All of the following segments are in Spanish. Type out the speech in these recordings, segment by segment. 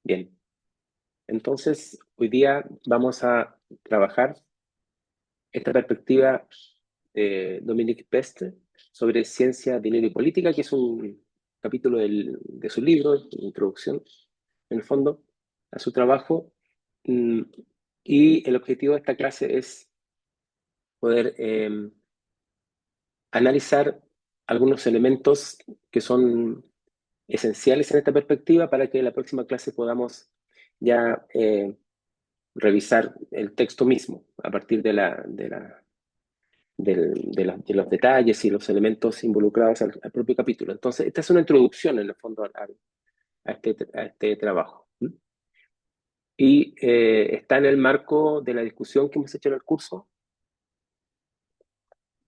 Bien, entonces hoy día vamos a trabajar esta perspectiva de Dominique Peste sobre ciencia, dinero y política, que es un capítulo de su libro, introducción, en el fondo, a su trabajo. Mm, Y el objetivo de esta clase es poder analizar algunos elementos que son esenciales en esta perspectiva para que en la próxima clase podamos ya revisar el texto mismo a partir de los detalles y los elementos involucrados al propio capítulo. Entonces, esta es una introducción en el fondo a este trabajo. Y está en el marco de la discusión que hemos hecho en el curso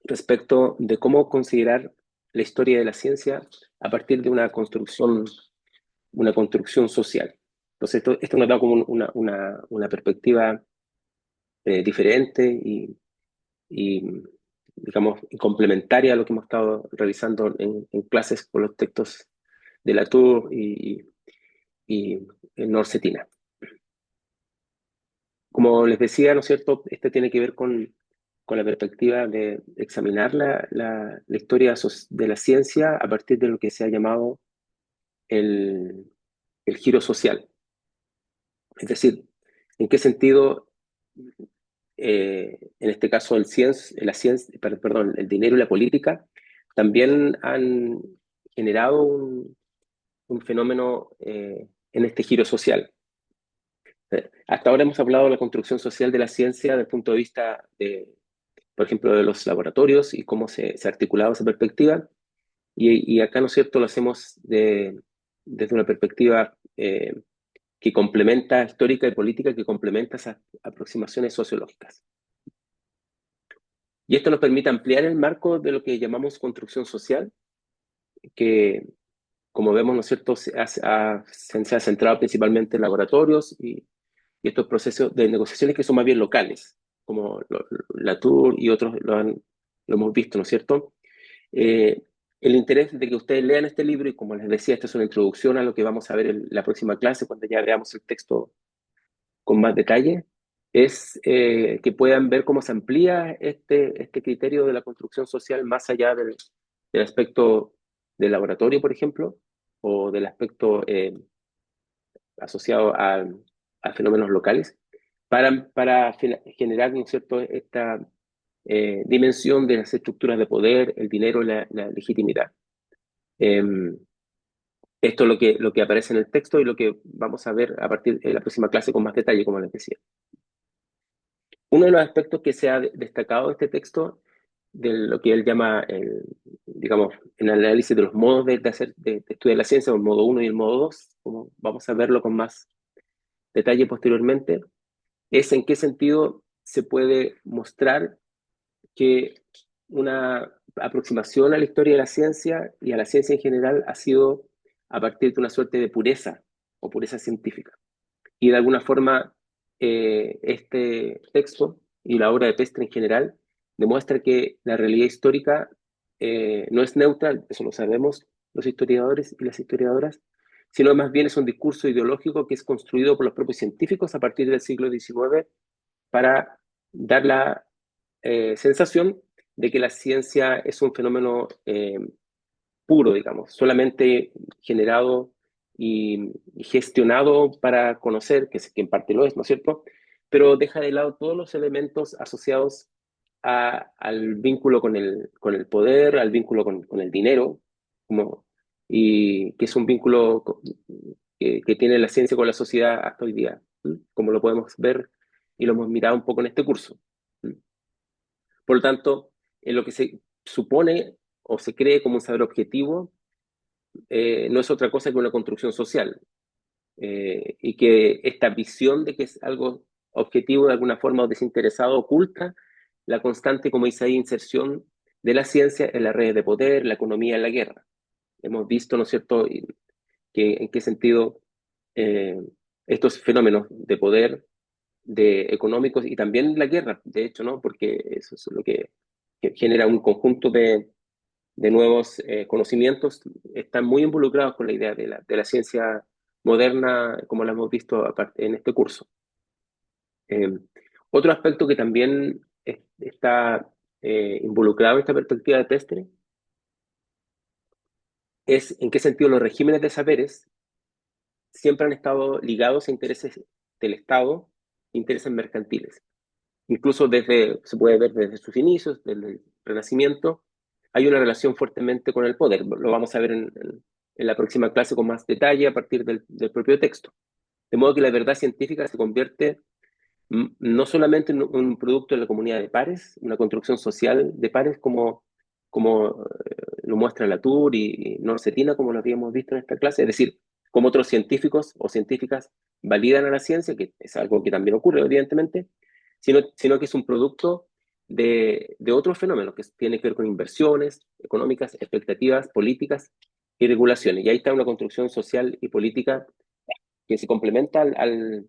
respecto de cómo considerar la historia de la ciencia a partir de una construcción social. Entonces, esto nos da como una perspectiva diferente y, digamos, complementaria a lo que hemos estado realizando en clases con los textos de Latour y Norcetina. Como les decía, ¿no es cierto? Este tiene que ver con la perspectiva de examinar la historia de la ciencia a partir de lo que se ha llamado el, el giro social. Es decir, ¿en qué sentido en este caso la ciencia, perdón, el dinero y la política, también han generado un fenómeno en este giro social? Hasta ahora hemos hablado de la construcción social de la ciencia desde el punto de vista, por ejemplo, de los laboratorios y cómo se ha articulado esa perspectiva, y acá, ¿no es cierto?, lo hacemos desde una perspectiva que complementa, histórica y política, que complementa esas aproximaciones sociológicas. Y esto nos permite ampliar el marco de lo que llamamos construcción social, que, como vemos, ¿no es cierto?, se ha centrado principalmente en laboratorios y estos procesos de negociaciones que son más bien locales, como Latour y otros lo hemos visto, ¿no es cierto? Eh, el interés de que ustedes lean este libro, y como les decía, esta es una introducción a lo que vamos a ver en la próxima clase, cuando ya veamos el texto con más detalle, es que puedan ver cómo se amplía este criterio de la construcción social más allá del aspecto del laboratorio, por ejemplo, o del aspecto asociado a fenómenos locales, para generar, ¿no es cierto?, esta dimensión de las estructuras de poder, el dinero y la legitimidad. Eh, Esto es lo que aparece en el texto y lo que vamos a ver a partir de la próxima clase con más detalle, como les decía. Uno de los aspectos que se ha destacado de este texto, de lo que él llama, digamos, en el análisis de los modos de estudiar la ciencia, el modo uno y el modo 2, como vamos a verlo con más detalle posteriormente, es en qué sentido se puede mostrar que una aproximación a la historia de la ciencia y a la ciencia en general ha sido a partir de una suerte de pureza o pureza científica. Y de alguna forma, este texto y la obra de Pestre en general demuestra que la realidad histórica no es neutra, eso lo sabemos los historiadores y las historiadoras, sino más bien es un discurso ideológico que es construido por los propios científicos a partir del siglo XIX para dar la sensación de que la ciencia es un fenómeno puro, digamos, solamente generado y gestionado para conocer, que en parte lo es, ¿no es cierto? Pero deja de lado todos los elementos asociados al vínculo con el poder, al vínculo con el dinero, como, y que es un vínculo que tiene la ciencia con la sociedad hasta hoy día, ¿sí? Como lo podemos ver y lo hemos mirado un poco en este curso. ¿Sí? Por lo tanto, en lo que se supone o se cree como un saber objetivo, no es otra cosa que una construcción social. Y que esta visión de que es algo objetivo de alguna forma o desinteresado oculta la constante, como dice ahí, inserción de la ciencia en las redes de poder, la economía, en la guerra. Hemos visto, ¿no es cierto?, en qué sentido eh, estos fenómenos de poder, de económicos y también la guerra, de hecho, ¿no? Porque eso es lo que genera un conjunto de nuevos conocimientos, están muy involucrados con la idea de la ciencia moderna como la hemos visto en este curso. Eh, Otro aspecto que también está involucrado en esta perspectiva de Pestre es en qué sentido los regímenes de saberes siempre han estado ligados a intereses del Estado, intereses mercantiles. Incluso se puede ver desde sus inicios, desde el Renacimiento, hay una relación fuertemente con el poder. Lo vamos a ver en la próxima clase con más detalle a partir del propio texto. De modo que la verdad científica se convierte no solamente un producto de la comunidad de pares, una construcción social de pares como lo muestra Latour y Norsetina, como lo habíamos visto en esta clase, es decir, como otros científicos o científicas validan a la ciencia, que es algo que también ocurre, evidentemente, sino que es un producto de otros fenómenos que tiene que ver con inversiones económicas, expectativas, políticas y regulaciones. Y ahí está una construcción social y política que se complementa al,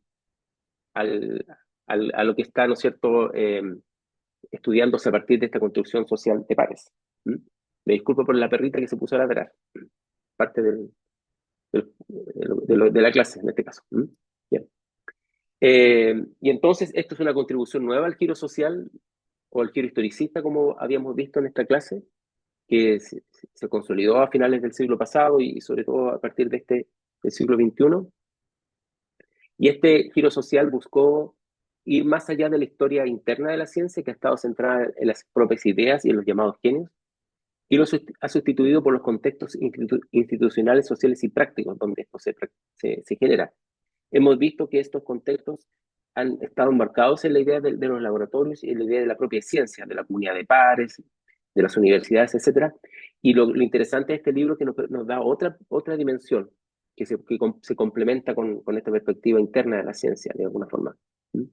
a lo que está, ¿no es cierto?, estudiándose a partir de esta construcción social de pares. ¿Mm? Me disculpo por la perrita que se puso a ladrar, parte de la clase en este caso. ¿Mm? Bien. Y entonces, esto es una contribución nueva al giro social o al giro historicista, como habíamos visto en esta clase, que se consolidó a finales del siglo pasado y sobre todo a partir del siglo XXI. Y este giro social buscó ir más allá de la historia interna de la ciencia, que ha estado centrada en las propias ideas y en los llamados genios, y ha sustituido por los contextos institucionales, sociales y prácticos donde esto se genera. Hemos visto que estos contextos han estado marcados en la idea de los laboratorios y en la idea de la propia ciencia, de la comunidad de pares, de las universidades, etcétera. Y lo interesante de este libro es que nos da otra dimensión que se complementa con esta perspectiva interna de la ciencia, de alguna forma. ¿Mm?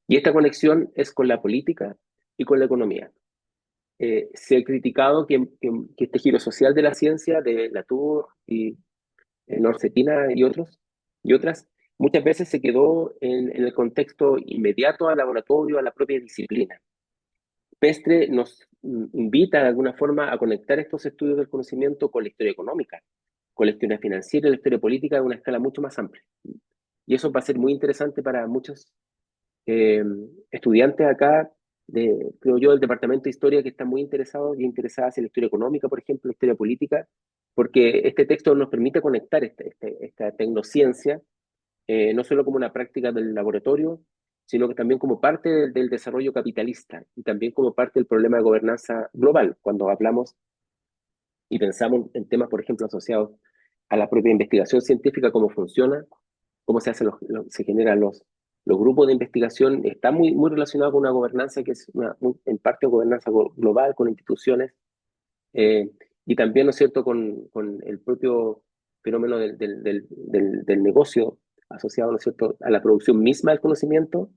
Y esta conexión es con la política y con la economía. Se ha criticado que este giro social de la ciencia, de Latour y Norsetina y otras, muchas veces se quedó en el contexto inmediato al laboratorio, a la propia disciplina. Pestre nos invita de alguna forma a conectar estos estudios del conocimiento con la historia económica, con la historia financiera y la historia política de una escala mucho más amplia. Y eso va a ser muy interesante para muchos eh, estudiantes acá, creo yo, del Departamento de Historia que están muy interesados y interesadas en la historia económica, por ejemplo, la historia política, porque este texto nos permite conectar esta tecnociencia, no solo como una práctica del laboratorio, sino que también como parte del desarrollo capitalista y también como parte del problema de gobernanza global, cuando hablamos y pensamos en temas, por ejemplo, asociados a la propia investigación científica, cómo funciona, cómo se hacen se generan los grupos de investigación, está muy relacionado con una gobernanza que es en parte gobernanza global, con instituciones, eh, y también, ¿no es cierto?, con el propio fenómeno del negocio asociado, ¿no es cierto?, a la producción misma del conocimiento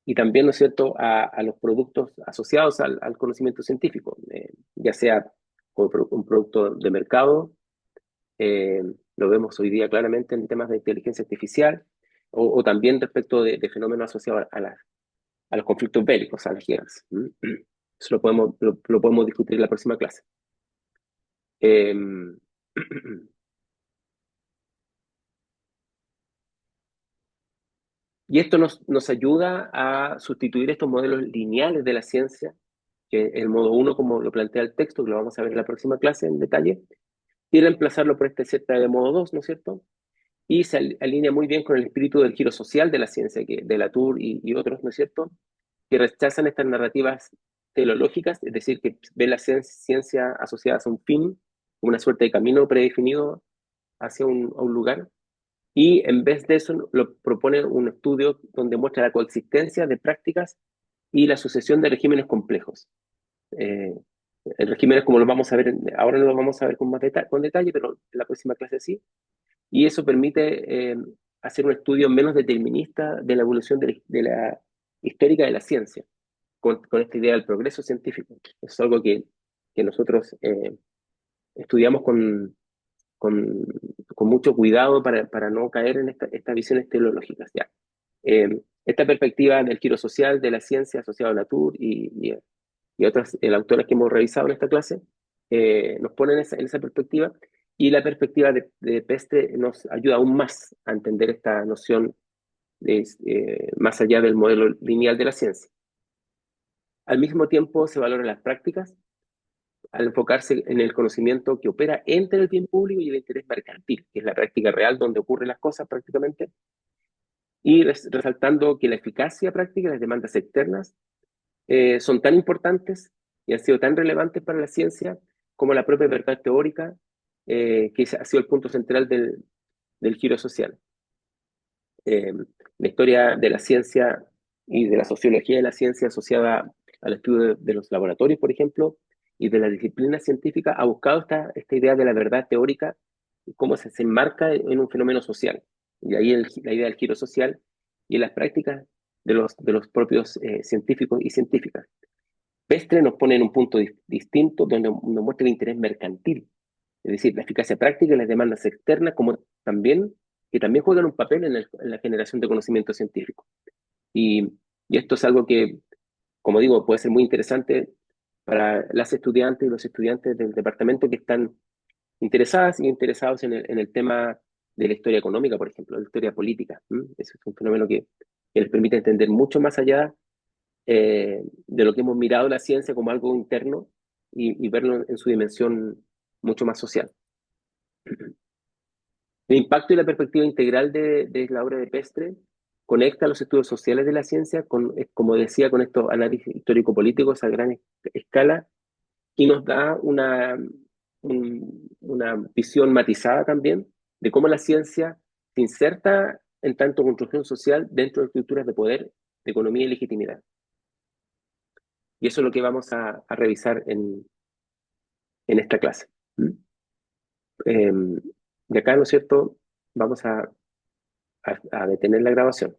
y también, ¿no es cierto?, a los productos asociados al conocimiento científico, ya sea como un producto de mercado, eh, lo vemos hoy día claramente en temas de inteligencia artificial, o también respecto de fenómenos asociados a los conflictos bélicos, a las guerras. Eso lo podemos discutir en la próxima clase. Eh, y esto nos ayuda a sustituir estos modelos lineales de la ciencia, que el modo uno, como lo plantea el texto, que lo vamos a ver en la próxima clase en detalle, y reemplazarlo por este Z de modo 2, ¿no es cierto? Y se alinea muy bien con el espíritu del giro social de la ciencia, de Latour y otros, ¿no es cierto?, que rechazan estas narrativas teleológicas, es decir, que ven la ciencia asociada a un fin, una suerte de camino predefinido hacia a un lugar, y en vez de eso lo propone un estudio donde muestra la coexistencia de prácticas y la sucesión de regímenes complejos. Eh, el régimen, como lo vamos a ver, ahora no lo vamos a ver con con detalle, pero en la próxima clase sí. Y eso permite hacer un estudio menos determinista de la evolución de la histórica de la ciencia, con esta idea del progreso científico. Es algo que nosotros estudiamos con, con mucho cuidado para no caer en estas visiones teleológicas. ¿Ya? Esta perspectiva del giro social de la ciencia asociada a Latour y otras autores que hemos revisado en esta clase nos ponen en esa perspectiva Y la perspectiva de Pestre nos ayuda aún más a entender esta noción más allá del modelo lineal de la ciencia. Al mismo tiempo se valoran las prácticas al enfocarse en el conocimiento que opera entre el bien público y el interés mercantil, que es la práctica real donde ocurren las cosas prácticamente, y resaltando que la eficacia práctica y las demandas externas son tan importantes y han sido tan relevantes para la ciencia como la propia verdad teórica, que ha sido el punto central del giro social. La historia de la ciencia y de la sociología de la ciencia asociada al estudio de los laboratorios, por ejemplo, y de la disciplina científica, ha buscado esta idea de la verdad teórica y cómo se enmarca en un fenómeno social. Y ahí la idea del giro social y en las prácticas de los propios científicos y científicas. Pestre nos pone en un punto distinto donde nos muestra el interés mercantil, es decir, la eficacia práctica y las demandas externas, como también, que también juegan un papel en la generación de conocimiento científico. Y, y esto es algo que, como digo, puede ser muy interesante para las estudiantes y los estudiantes del departamento que están interesadas y interesados en el tema de la historia económica, por ejemplo, la historia política. Eso es un fenómeno que les permite entender mucho más allá de lo que hemos mirado la ciencia como algo interno y verlo en su dimensión mucho más social. El impacto y la perspectiva integral de la obra de Pestre conecta los estudios sociales de la ciencia con, como decía, con estos análisis histórico-políticos a gran escala y nos da una visión matizada también de cómo la ciencia se inserta en tanto construcción social dentro de estructuras de poder, de economía y legitimidad. Y eso es lo que vamos a revisar en esta clase. ¿Mm? Eh, y acá, ¿no es cierto? Vamos a detener la grabación.